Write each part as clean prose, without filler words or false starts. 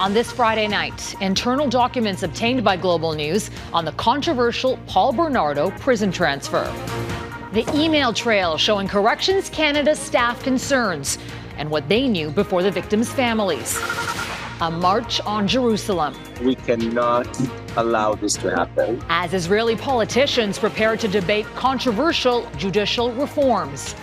On this Friday night, internal documents obtained by Global News on the controversial Paul Bernardo prison transfer. The email trail showing Corrections Canada staff concerns and what they knew before the victims' families. A march on Jerusalem. We cannot allow this to happen. As Israeli politicians prepare to debate controversial judicial reforms.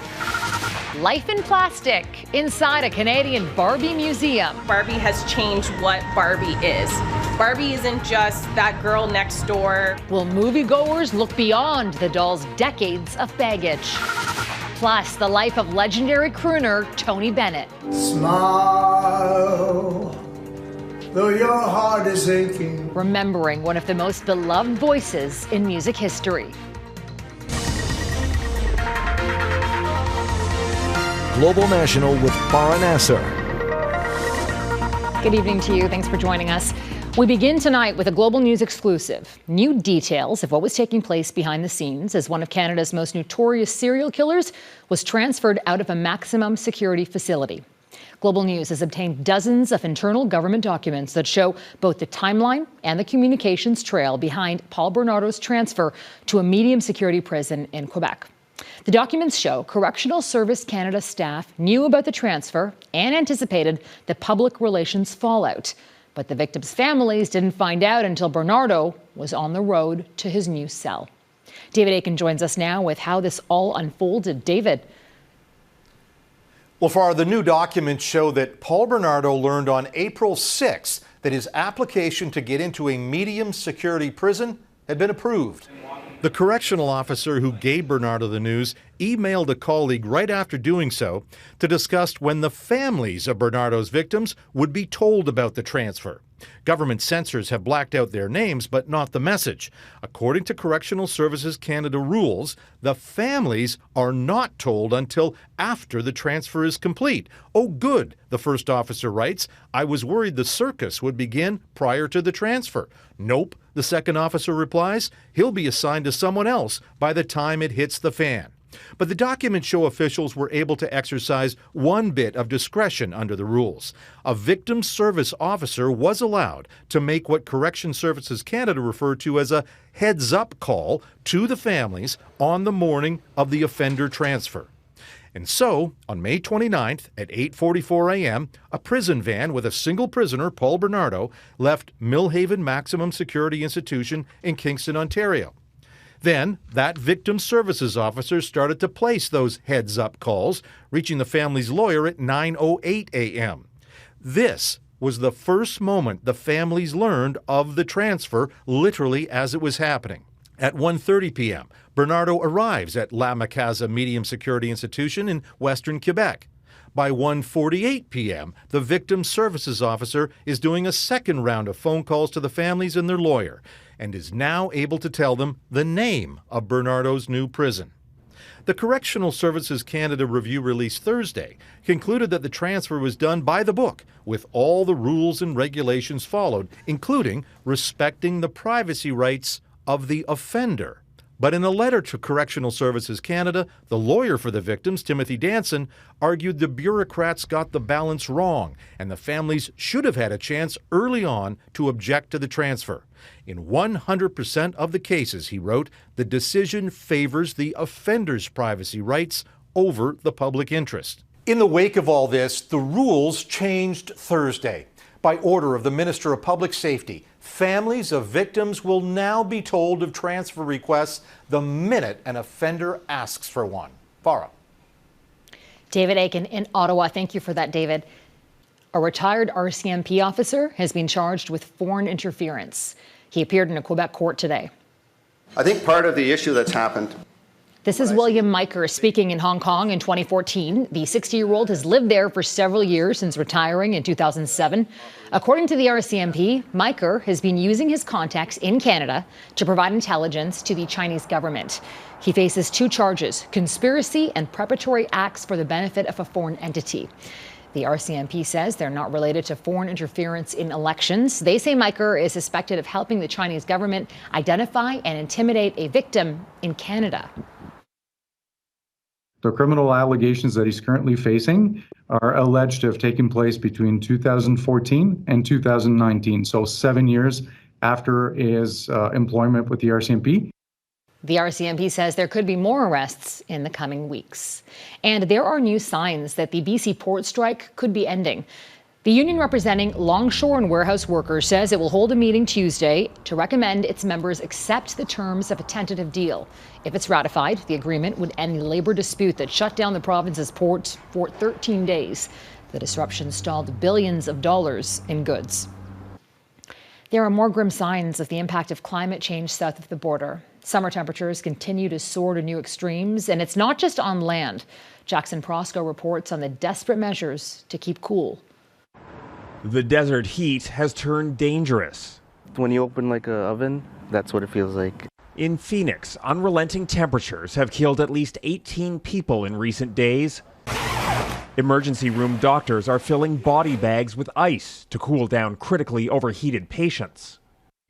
Life in plastic inside a Canadian Barbie museum. Barbie has changed what Barbie is. Barbie isn't just that girl next door. Will moviegoers look beyond the doll's decades of baggage? Plus, the life of legendary crooner Tony Bennett. Smile, though your heart is aching. Remembering one of the most beloved voices in music history. Global National with Farah Nasser. Good evening to you. Thanks for joining us. We begin tonight with a Global News exclusive. New details of what was taking place behind the scenes as one of Canada's most notorious serial killers was transferred out of a maximum security facility. Global News has obtained dozens of internal government documents that show both the timeline and the communications trail behind Paul Bernardo's transfer to a medium security prison in Quebec. The documents show Correctional Service Canada staff knew about the transfer and anticipated the public relations fallout. But the victims' families didn't find out until Bernardo was on the road to his new cell. David Aiken joins us now with how this all unfolded. David. Well, Farah, the new documents show that Paul Bernardo learned on April 6th that his application to get into a medium security prison had been approved. The correctional officer who gave Bernardo the news emailed a colleague right after doing so to discuss when the families of Bernardo's victims would be told about the transfer. Government censors have blacked out their names, but not the message. According to Correctional Services Canada rules, the families are not told until after the transfer is complete. Oh, good, the first officer writes. I was worried the circus would begin prior to the transfer. Nope, the second officer replies. He'll be assigned to someone else by the time it hits the fan. But the documents show officials were able to exercise one bit of discretion under the rules. A victim service officer was allowed to make what Correction Services Canada referred to as a heads-up call to the families on the morning of the offender transfer. And so, on May 29th at 8:44 a.m., a prison van with a single prisoner, Paul Bernardo, left Millhaven Maximum Security Institution in Kingston, Ontario. Then, that victim services officer started to place those heads-up calls, reaching the family's lawyer at 9:08 a.m. This was the first moment the families learned of the transfer, literally as it was happening. At 1:30 p.m., Bernardo arrives at La Macasa Medium Security Institution in Western Quebec. By 1:48 p.m., the victim services officer is doing a second round of phone calls to the families and their lawyer, and is now able to tell them the name of Bernardo's new prison. The Correctional Services Canada review released Thursday concluded that the transfer was done by the book, with all the rules and regulations followed, including respecting the privacy rights of the offender. But in a letter to Correctional Services Canada, the lawyer for the victims, Timothy Danson, argued the bureaucrats got the balance wrong and the families should have had a chance early on to object to the transfer. In 100% of the cases, he wrote, the decision favors the offender's privacy rights over the public interest. In the wake of all this, the rules changed Thursday. By order of the Minister of Public Safety, families of victims will now be told of transfer requests the minute an offender asks for one. Farah. David Aiken in Ottawa. Thank you for that, David. A retired RCMP officer has been charged with foreign interference. He appeared in a Quebec court today. I think part of the issue that's happened. This is William Miker speaking in Hong Kong in 2014. The 60-year-old has lived there for several years since retiring in 2007. According to the RCMP, Miker has been using his contacts in Canada to provide intelligence to the Chinese government. He faces 2 charges, conspiracy and preparatory acts for the benefit of a foreign entity. The RCMP says they're not related to foreign interference in elections. They say Miker is suspected of helping the Chinese government identify and intimidate a victim in Canada. The criminal allegations that he's currently facing are alleged to have taken place between 2014 and 2019, so 7 years after his employment with the RCMP. The RCMP says there could be more arrests in the coming weeks. And there are new signs that the BC port strike could be ending. The union representing longshore and warehouse workers says it will hold a meeting Tuesday to recommend its members accept the terms of a tentative deal. If it's ratified, the agreement would end the labor dispute that shut down the province's port for 13 days. The disruption stalled billions of dollars in goods. There are more grim signs of the impact of climate change south of the border. Summer temperatures continue to soar to new extremes, and it's not just on land. Jackson Proskow reports on the desperate measures to keep cool. The desert heat has turned dangerous. When you open like an oven, that's what it feels like. In Phoenix, unrelenting temperatures have killed at least 18 people in recent days. Emergency room doctors are filling body bags with ice to cool down critically overheated patients.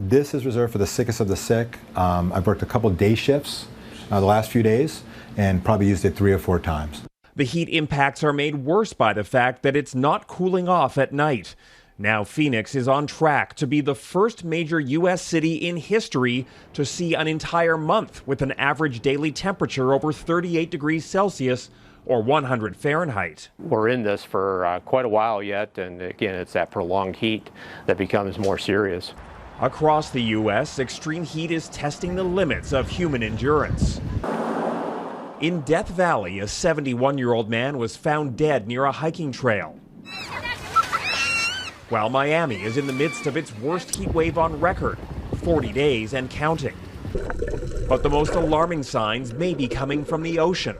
This is reserved for the sickest of the sick. I've worked a couple day shifts the last few days and probably used it 3 or 4 times. The heat impacts are made worse by the fact that it's not cooling off at night. Now Phoenix is on track to be the first major U.S. city in history to see an entire month with an average daily temperature over 38 degrees Celsius or 100 Fahrenheit. We're in this for quite a while yet, and again, it's that prolonged heat that becomes more serious. Across the U.S., extreme heat is testing the limits of human endurance. In Death Valley, a 71-year-old man was found dead near a hiking trail. While Miami is in the midst of its worst heat wave on record, 40 days and counting. But the most alarming signs may be coming from the ocean.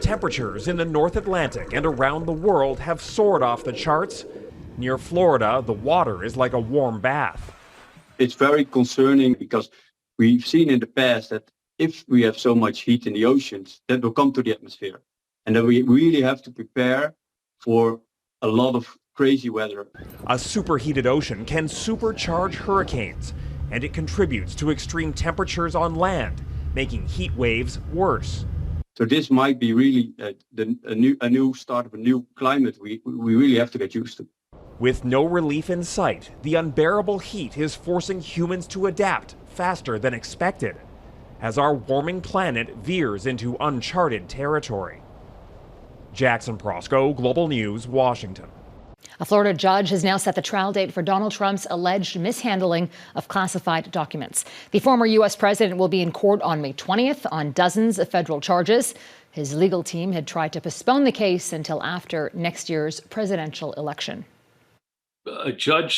Temperatures in the North Atlantic and around the world have soared off the charts. Near Florida, the water is like a warm bath. It's very concerning because we've seen in the past that if we have so much heat in the oceans, that will come to the atmosphere. And then we really have to prepare for a lot of crazy weather. A superheated ocean can supercharge hurricanes, and it contributes to extreme temperatures on land, making heat waves worse. So this might be really a new start of a new climate we really have to get used to. With no relief in sight, the unbearable heat is forcing humans to adapt faster than expected, as our warming planet veers into uncharted territory. Jackson Proskow, Global News, Washington. A Florida judge has now set the trial date for Donald Trump's alleged mishandling of classified documents. The former U.S. president will be in court on May 20th on dozens of federal charges. His legal team had tried to postpone the case until after next year's presidential election. A judge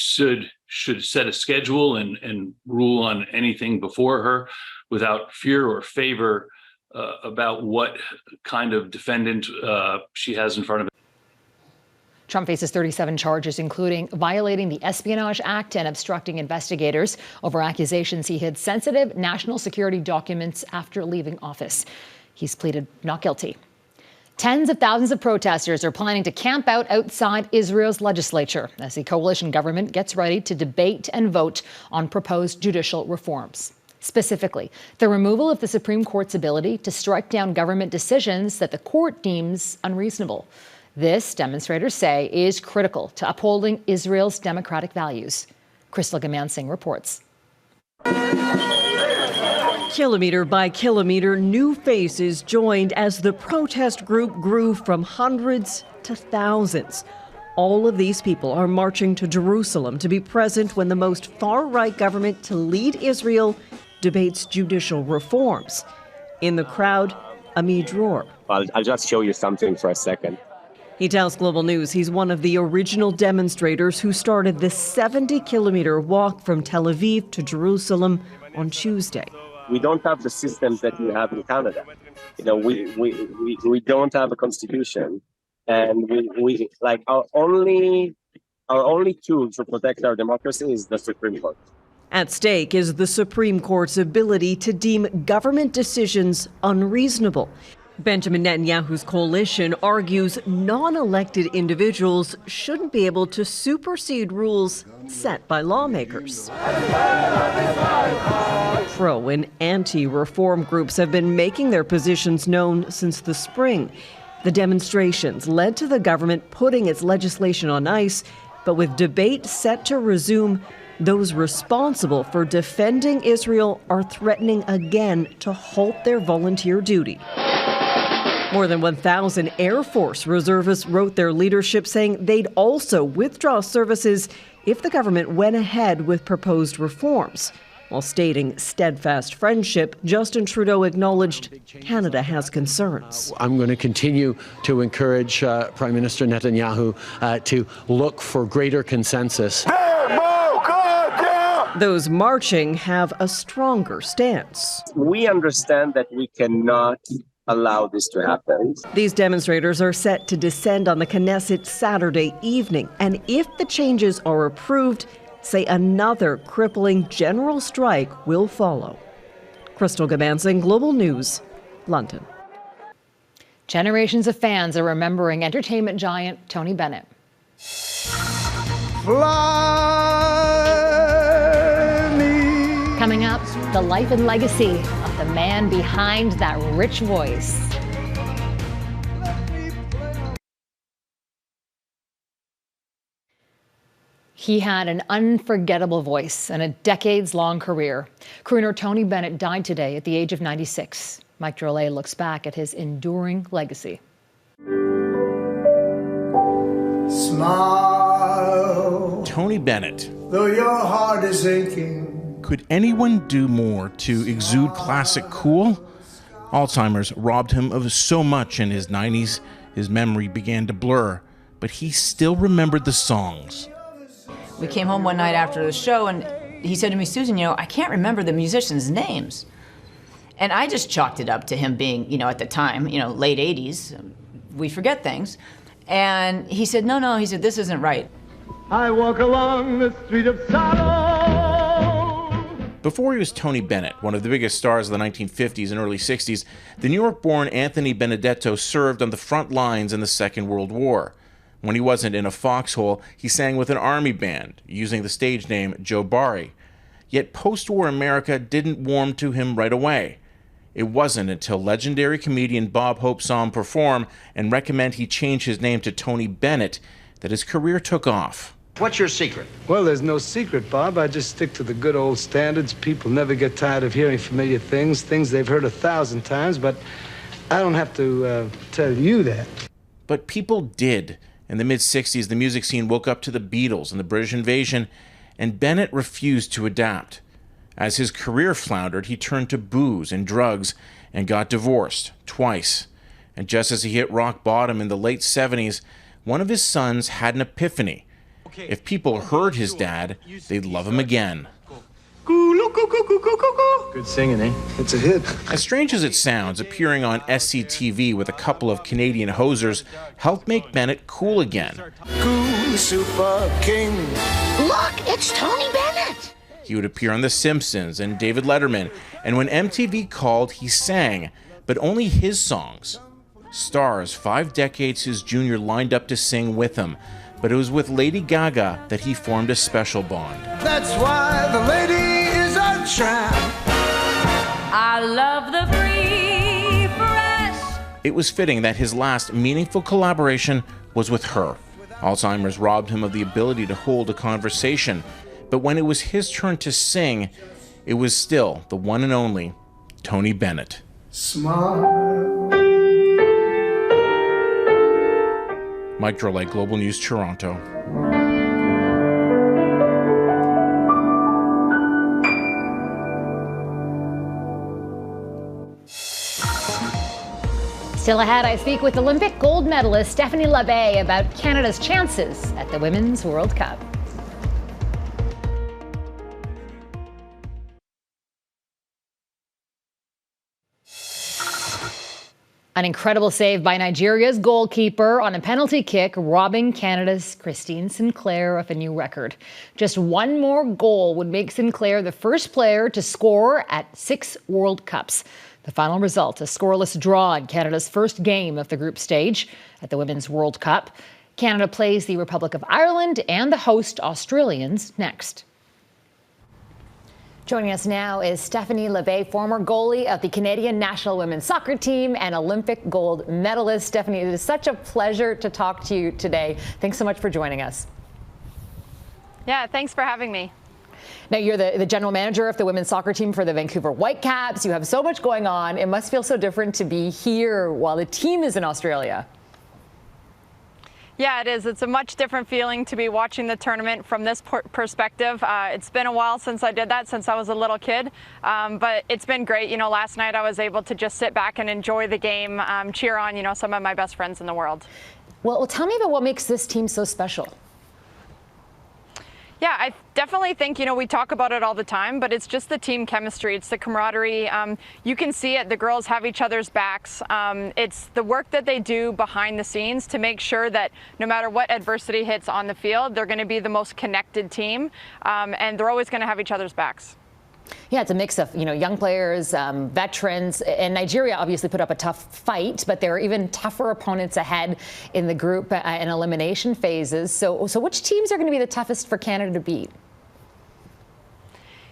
should set a schedule and rule on anything before her without fear or favor about what kind of defendant she has in front of her. Trump faces 37 charges, including violating the Espionage Act and obstructing investigators over accusations he hid sensitive national security documents after leaving office. He's pleaded not guilty. Tens of thousands of protesters are planning to camp out outside Israel's legislature as the coalition government gets ready to debate and vote on proposed judicial reforms. Specifically, the removal of the Supreme Court's ability to strike down government decisions that the court deems unreasonable. This, demonstrators say, is critical to upholding Israel's democratic values. Crystal Goomansingh reports. Kilometer by kilometer, new faces joined as the protest group grew from hundreds to thousands. All of these people are marching to Jerusalem to be present when the most far-right government to lead Israel debates judicial reforms. In the crowd, Ami Dror. I'll just show you something for a second. He tells Global News he's one of the original demonstrators who started the 70-kilometer walk from Tel Aviv to Jerusalem on Tuesday. We don't have the systems that we have in Canada. You know, we don't have a constitution, and we like our only tool to protect our democracy is the Supreme Court. At stake is the Supreme Court's ability to deem government decisions unreasonable. Benjamin Netanyahu's coalition argues non-elected individuals shouldn't be able to supersede rules set by lawmakers. Pro and anti-reform groups have been making their positions known since the spring. The demonstrations led to the government putting its legislation on ice, but with debate set to resume, those responsible for defending Israel are threatening again to halt their volunteer duty. More than 1,000 Air Force reservists wrote their leadership saying they'd also withdraw services if the government went ahead with proposed reforms. While stating steadfast friendship, Justin Trudeau acknowledged Canada has concerns. I'm going to continue to encourage Prime Minister Netanyahu to look for greater consensus. Those marching have a stronger stance. We understand that we cannot allow this to happen. These demonstrators are set to descend on the Knesset Saturday evening, and if the changes are approved, say another crippling general strike will follow. Crystal Goomansingh, Global News, London. Generations of fans are remembering entertainment giant Tony Bennett. Coming up, the life and legacy of the man behind that rich voice. He had an unforgettable voice and a decades-long career. Crooner Tony Bennett died today at the age of 96. Mike Drolet looks back at his enduring legacy. Smile. Tony Bennett. Though your heart is aching. Could anyone do more to exude classic cool? Alzheimer's robbed him of so much in his 90s. His memory began to blur, but he still remembered the songs. We came home one night after the show, and he said to me, Susan, I can't remember the musicians' names. And I just chalked it up to him being, at the time, late 80s. We forget things. And he said, no, he said, this isn't right. I walk along the street of sorrow. Before he was Tony Bennett, one of the biggest stars of the 1950s and early 60s, the New York-born Anthony Benedetto served on the front lines in the Second World War. When he wasn't in a foxhole, he sang with an army band, using the stage name Joe Barry. Yet post-war America didn't warm to him right away. It wasn't until legendary comedian Bob Hope saw him perform and recommend he change his name to Tony Bennett that his career took off. What's your secret? Well, there's no secret, Bob. I just stick to the good old standards. People never get tired of hearing familiar things they've heard 1,000 times, but I don't have to tell you that. But people did. In the mid-60s, the music scene woke up to the Beatles and the British invasion, and Bennett refused to adapt. As his career floundered, he turned to booze and drugs and got divorced twice. And just as he hit rock bottom in the late 70s, one of his sons had an epiphany. If people heard his dad, they'd love him again. Good singing, eh? It's a hit. As strange as it sounds, appearing on SCTV with a couple of Canadian hosers helped make Bennett cool again. Cool super king. Look, it's Tony Bennett. He would appear on The Simpsons and David Letterman, and when MTV called, he sang, but only his songs. Stars 5 decades his junior lined up to sing with him, but it was with Lady Gaga that he formed a special bond. That's why the lady is a tramp. I love the free press. It was fitting that his last meaningful collaboration was with her. Alzheimer's robbed him of the ability to hold a conversation, but when it was his turn to sing, it was still the one and only Tony Bennett. Smile. Mike Drolet, Global News, Toronto. Still ahead, I speak with Olympic gold medalist Stephanie Labbe about Canada's chances at the Women's World Cup. An incredible save by Nigeria's goalkeeper on a penalty kick, robbing Canada's Christine Sinclair of a new record. Just one more goal would make Sinclair the first player to score at 6 World Cups. The final result, a scoreless draw in Canada's first game of the group stage at the Women's World Cup. Canada plays the Republic of Ireland and the host Australians next. Joining us now is Stephanie LeVay, former goalie of the Canadian national women's soccer team and Olympic gold medalist. Stephanie, it is such a pleasure to talk to you today. Thanks so much for joining us. Yeah, thanks for having me. Now, you're the general manager of the women's soccer team for the Vancouver Whitecaps. You have so much going on. It must feel so different to be here while the team is in Australia. Yeah, it is. It's a much different feeling to be watching the tournament from this perspective. It's been a while since I did that, since I was a little kid, but it's been great. You know, last night I was able to just sit back and enjoy the game, cheer on, you know, some of my best friends in the world. Well, tell me about what makes this team so special. Yeah, I definitely think, you know, we talk about it all the time, but it's just the team chemistry. It's the camaraderie. You can see it. The girls have each other's backs. It's the work that they do behind the scenes to make sure that no matter what adversity hits on the field, they're going to be the most connected team, and they're always going to have each other's backs. Yeah, it's a mix of, you know, young players, veterans, and Nigeria obviously put up a tough fight, but there are even tougher opponents ahead in the group and elimination phases. So which teams are going to be the toughest for Canada to beat?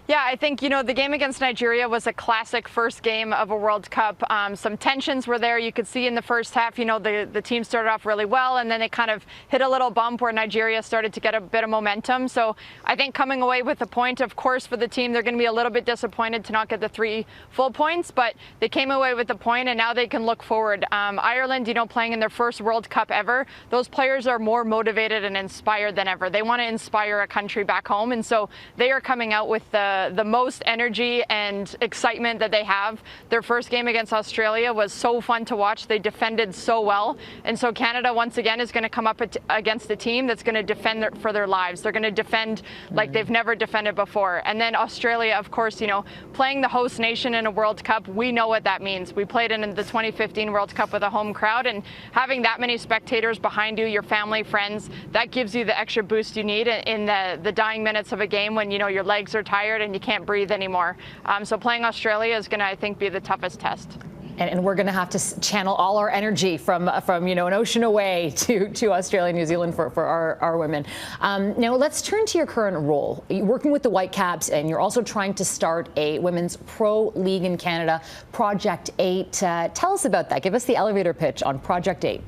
Yeah, I think, you know, the game against Nigeria was a classic first game of a World Cup. Some tensions were there. You could see in the first half, you know, the team started off really well, and then it kind of hit a little bump where Nigeria started to get a bit of momentum. So I think coming away with a point, of course, for the team, they're going to be a little bit disappointed to not get the 3 full points, but they came away with the point, and now they can look forward. Ireland, you know, playing in their first World Cup ever, those players are more motivated and inspired than ever. They want to inspire a country back home, and so they are coming out with the most energy and excitement that they have. Their first game against Australia was so fun to watch. They defended so well. And so Canada, once again, is going to come up against a team that's going to defend for their lives. They're going to defend like they've never defended before. And then Australia, of course, you know, playing the host nation in a World Cup, we know what that means. We played in the 2015 World Cup with a home crowd, and having that many spectators behind you, your family, friends, that gives you the extra boost you need in the dying minutes of a game when, you know, your legs are tired and you can't breathe anymore. So playing Australia is going to, I think, be the toughest test. And we're going to have to channel all our energy from you know, an ocean away to Australia and New Zealand for our women. Now let's turn to your current role. You're working with the Whitecaps, and you're also trying to start a women's pro league in Canada, Project 8. Tell us about that. Give us the elevator pitch on Project 8.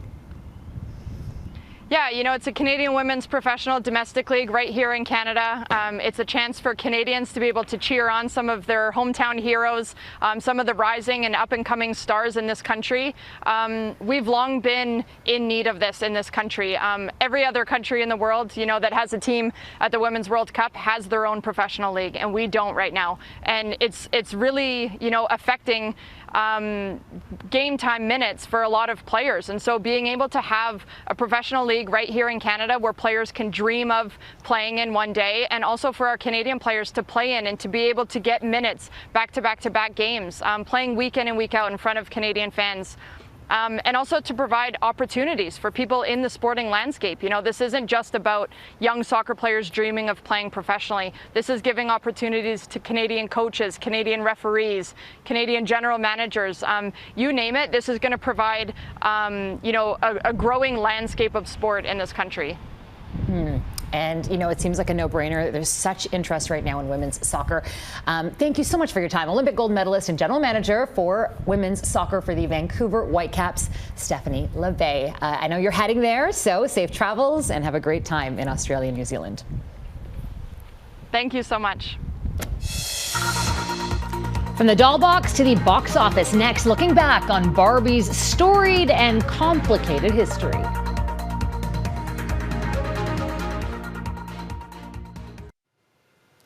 Yeah, you know, it's a Canadian women's professional domestic league right here in Canada. It's a chance for Canadians to be able to cheer on some of their hometown heroes, some of the rising and up-and-coming stars in this country. We've long been in need of this in this country. Every other country in the world, you know, that has a team at the Women's World Cup has their own professional league, and we don't right now. And it's really, you know, affecting game time minutes for a lot of players. And so being able to have a professional league right here in Canada where players can dream of playing in one day, and also for our Canadian players to play in and to be able to get minutes back to back games, playing week in and week out in front of Canadian fans. And also to provide opportunities for people in the sporting landscape. You know, this isn't just about young soccer players dreaming of playing professionally. This is giving opportunities to Canadian coaches, Canadian referees, Canadian general managers. You name it, this is going to provide, you know, a growing landscape of sport in this country. And, you know, it seems like a no-brainer. There's such interest right now in women's soccer. Thank you so much for your time. Olympic gold medalist and general manager for women's soccer for the Vancouver Whitecaps, Stephanie LeVay. I know you're heading there, so safe travels and have a great time in Australia and New Zealand. Thank you so much. From the doll box to the box office, next, looking back on Barbie's storied and complicated history.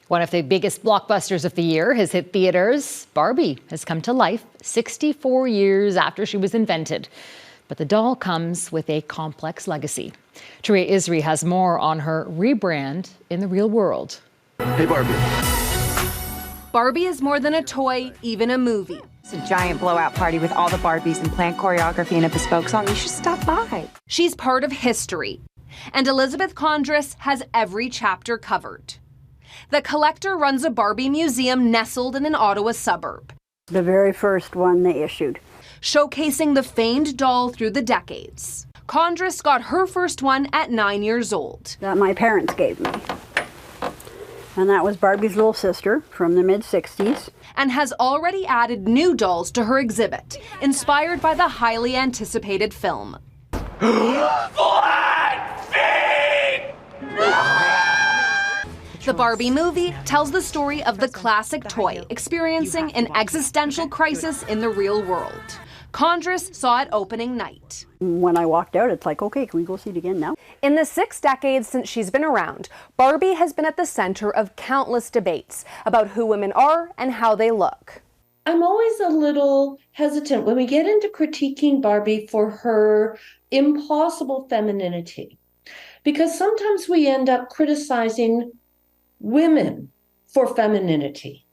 One of the biggest blockbusters of the year has hit theaters. Barbie has come to life 64 years after she was invented. But the doll comes with a complex legacy. Taria Isri has more on her rebrand in the real world. Hey, Barbie. Barbie is more than a toy, even a movie. It's a giant blowout party with all the Barbies and planned choreography and a bespoke song. You should stop by. She's part of history. And Elizabeth Condris has every chapter covered. The collector runs a Barbie museum nestled in an Ottawa suburb. The very first one they issued. Showcasing the famed doll through the decades. Condris got her first one at 9 years old. That my parents gave me. And that was Barbie's little sister from the mid-60s. And has already added new dolls to her exhibit, inspired by the highly anticipated film. The Barbie movie tells the story of the classic toy experiencing an existential crisis in the real world. Congress saw it opening night. When I walked out, it's like, okay, can we go see it again now? In the 6 decades since she's been around, Barbie has been at the center of countless debates about who women are and how they look. I'm always a little hesitant when we get into critiquing Barbie for her impossible femininity, because sometimes we end up criticizing women for femininity.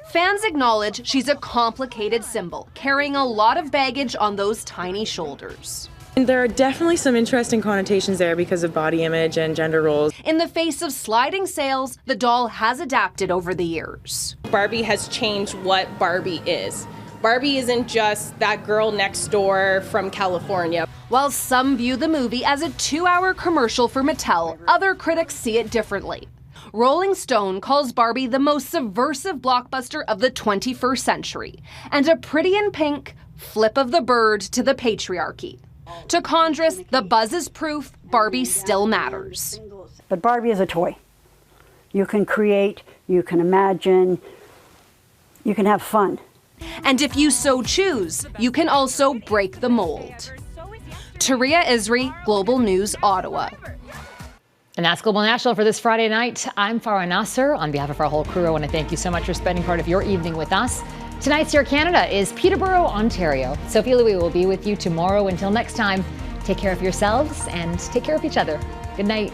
Fans acknowledge she's a complicated symbol, carrying a lot of baggage on those tiny shoulders. There are definitely some interesting connotations there because of body image and gender roles. In the face of sliding sales, the doll has adapted over the years. Barbie has changed what Barbie is. Barbie isn't just that girl next door from California. While some view the movie as a 2-hour commercial for Mattel, other critics see it differently. Rolling Stone calls Barbie the most subversive blockbuster of the 21st century, and a Pretty in Pink flip of the bird to the patriarchy. To Congress, the buzz is proof Barbie still matters. But Barbie is a toy. You can create, you can imagine, you can have fun. And if you so choose, you can also break the mold. Taria Isri, Global News, Ottawa. And that's Global National for this Friday night. I'm Farah Nasser. On behalf of our whole crew, I want to thank you so much for spending part of your evening with us. Tonight's Air Canada is Peterborough, Ontario. Sophie Louis will be with you tomorrow. Until next time, take care of yourselves and take care of each other. Good night.